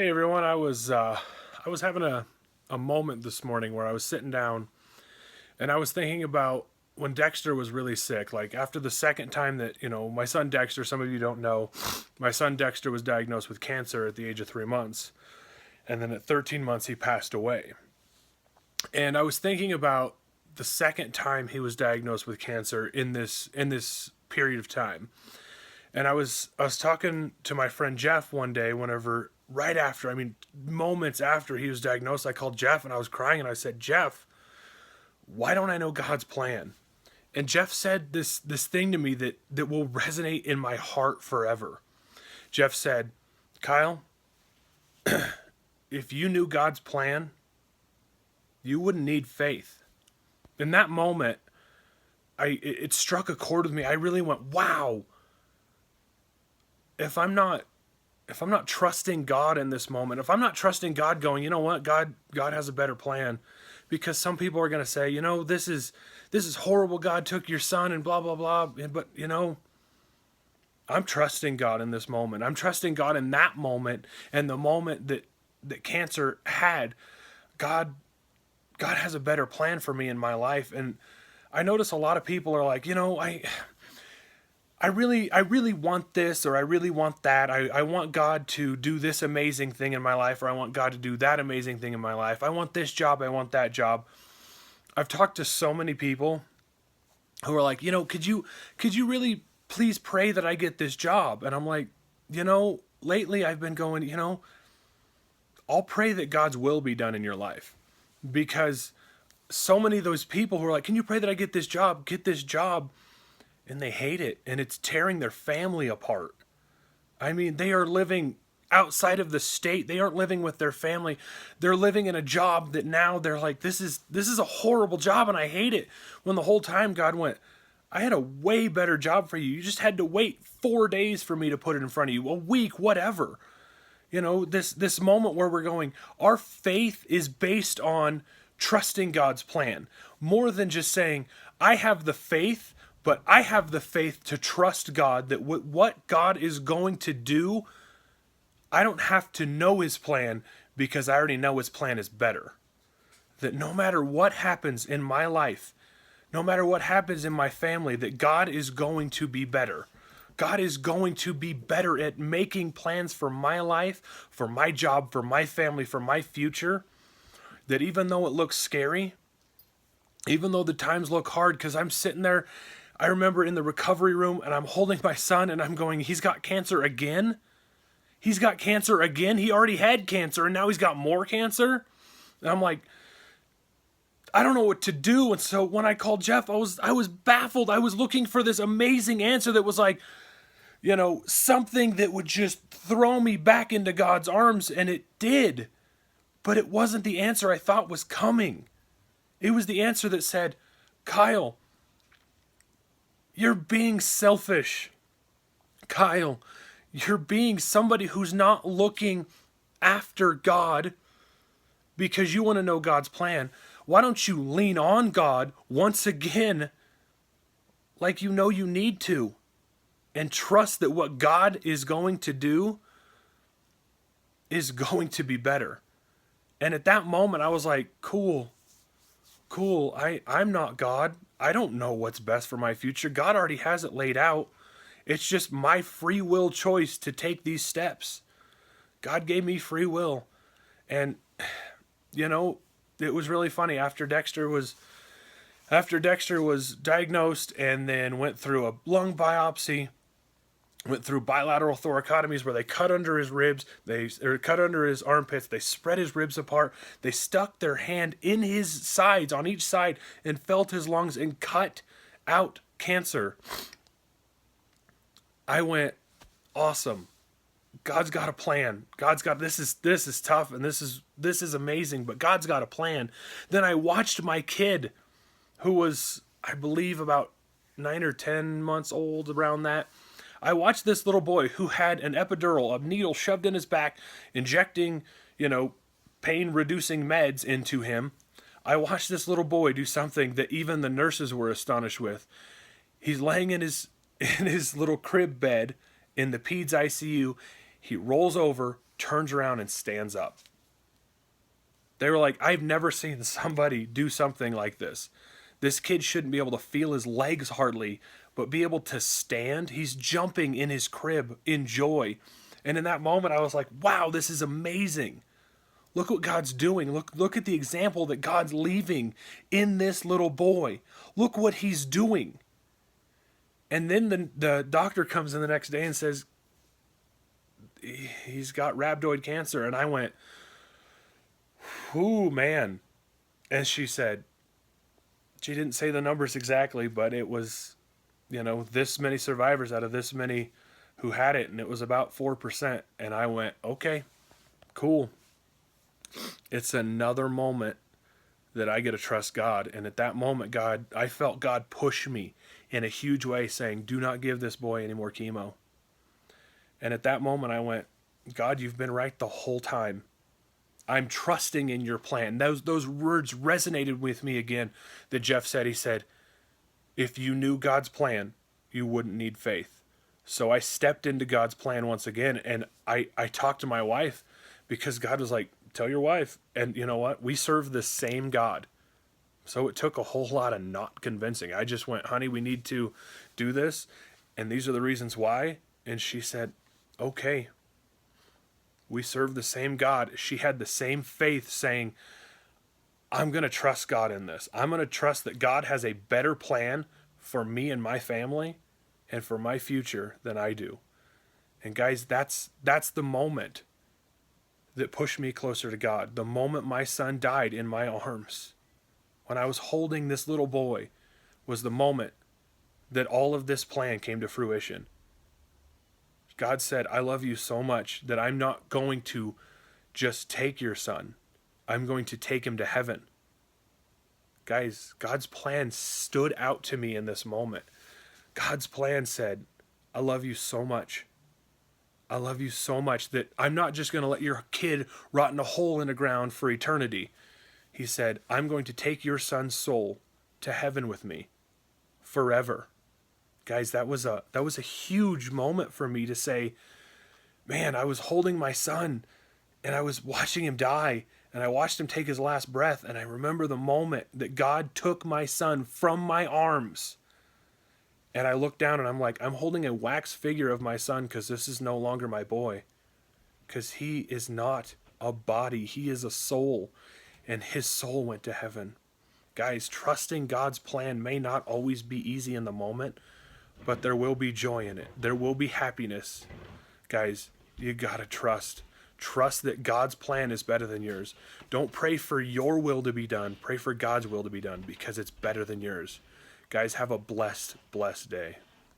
Hey everyone, I was having a moment this morning where I was sitting down and I was thinking about when Dexter was really sick. Like after the second time that, my son Dexter, some of you don't know, my son Dexter was diagnosed with cancer at the age of 3 months. And then at 13 months, he passed away. And I was thinking about the second time he was diagnosed with cancer in this period of time. And I was talking to my friend Jeff one day whenever right after, I mean moments after he was diagnosed, I called Jeff and I was crying and I said, "Jeff, why don't I know God's plan?" And Jeff said this thing to me that will resonate in my heart forever. Jeff said, "Kyle, if you knew God's plan, you wouldn't need faith." In that moment, it struck a chord with me. I really went, "Wow, if I'm not if I'm not trusting God in this moment, if I'm not trusting God going, you know what, God has a better plan." Because some people are going to say, this is horrible. God took your son and blah blah blah. But I'm trusting God in this moment. I'm trusting God in that moment and the moment that cancer had. God God has a better plan for me in my life. And I notice a lot of people are like, I really want this, or I really want that. I want God to do this amazing thing in my life, or I want God to do that amazing thing in my life. I want this job, I want that job. I've talked to so many people who are like, could you really please pray that I get this job? And I'm like, lately I've been going, I'll pray that God's will be done in your life. Because so many of those people who are like, can you pray that I get this job, and they hate it, and it's tearing their family apart. I mean, they are living outside of the state. They aren't living with their family. They're living in a job that now they're like, this is a horrible job and I hate it. When the whole time God went, I had a way better job for you. You just had to wait 4 days for me to put it in front of you, a week, whatever. This moment where we're going, our faith is based on trusting God's plan more than just saying, I have the faith, but I have the faith to trust God that what God is going to do, I don't have to know his plan because I already know his plan is better. That no matter what happens in my life, no matter what happens in my family, that God is going to be better. God is going to be better at making plans for my life, for my job, for my family, for my future. That even though it looks scary, even though the times look hard, because I'm sitting there, I remember in the recovery room and I'm holding my son and I'm going, he's got cancer again. He's got cancer again. He already had cancer and now he's got more cancer. And I'm like, I don't know what to do. And so when I called Jeff, I was baffled. I was looking for this amazing answer that was like, something that would just throw me back into God's arms, and it did. But it wasn't the answer I thought was coming. It was the answer that said, Kyle, you're being selfish. Kyle, you're being somebody who's not looking after God because you want to know God's plan. Why don't you lean on God once again like you know you need to, and trust that what God is going to do is going to be better. And at that moment I was like, cool. I'm not God. I don't know what's best for my future. God already has it laid out. It's just my free will choice to take these steps. God gave me free will. And it was really funny after Dexter was diagnosed and then went through a lung biopsy, went through bilateral thoracotomies where they cut under his ribs, or cut under his armpits, they spread his ribs apart, they stuck their hand in his sides on each side and felt his lungs and cut out cancer. I went, awesome. God's got a plan. This is tough and this is amazing, but God's got a plan. Then I watched my kid, who was, I believe, about 9 or 10 months old, around that. I watched this little boy who had an epidural, a needle shoved in his back, injecting, pain reducing meds into him. I watched this little boy do something that even the nurses were astonished with. He's laying in his little crib bed in the peds ICU. He rolls over, turns around and stands up. They were like, I've never seen somebody do something like this. This kid shouldn't be able to feel his legs hardly, but be able to stand. He's jumping in his crib in joy. And in that moment, I was like, wow, this is amazing. Look what God's doing. Look at the example that God's leaving in this little boy. Look what he's doing. And then the doctor comes in the next day and says, he's got rhabdoid cancer. And I went, ooh, man. And she said, she didn't say the numbers exactly, but it was, this many survivors out of this many who had it. And it was about 4%. And I went, okay, cool. It's another moment that I get to trust God. And at that moment, I felt God push me in a huge way saying, do not give this boy any more chemo. And at that moment, I went, God, you've been right the whole time. I'm trusting in your plan. Those words resonated with me again that Jeff said. He said, if you knew God's plan, you wouldn't need faith. So I stepped into God's plan once again. And I talked to my wife because God was like, tell your wife. And you know what? We serve the same God. So it took a whole lot of not convincing. I just went, honey, we need to do this. And these are the reasons why. And she said, okay. We serve the same God. She had the same faith saying, I'm going to trust God in this. I'm going to trust that God has a better plan for me and my family and for my future than I do. And guys, that's the moment that pushed me closer to God. The moment my son died in my arms, when I was holding this little boy, was the moment that all of this plan came to fruition. God said, I love you so much that I'm not going to just take your son. I'm going to take him to heaven. Guys, God's plan stood out to me in this moment. God's plan said, I love you so much. I love you so much that I'm not just going to let your kid rot in a hole in the ground for eternity. He said, I'm going to take your son's soul to heaven with me forever. Guys, that was a huge moment for me to say, man, I was holding my son and I was watching him die and I watched him take his last breath. And I remember the moment that God took my son from my arms. And I looked down and I'm like, I'm holding a wax figure of my son because this is no longer my boy. Because he is not a body. He is a soul. And his soul went to heaven. Guys, trusting God's plan may not always be easy in the moment, but there will be joy in it. There will be happiness. Guys, you gotta trust. Trust that God's plan is better than yours. Don't pray for your will to be done. Pray for God's will to be done because it's better than yours. Guys, have a blessed, blessed day.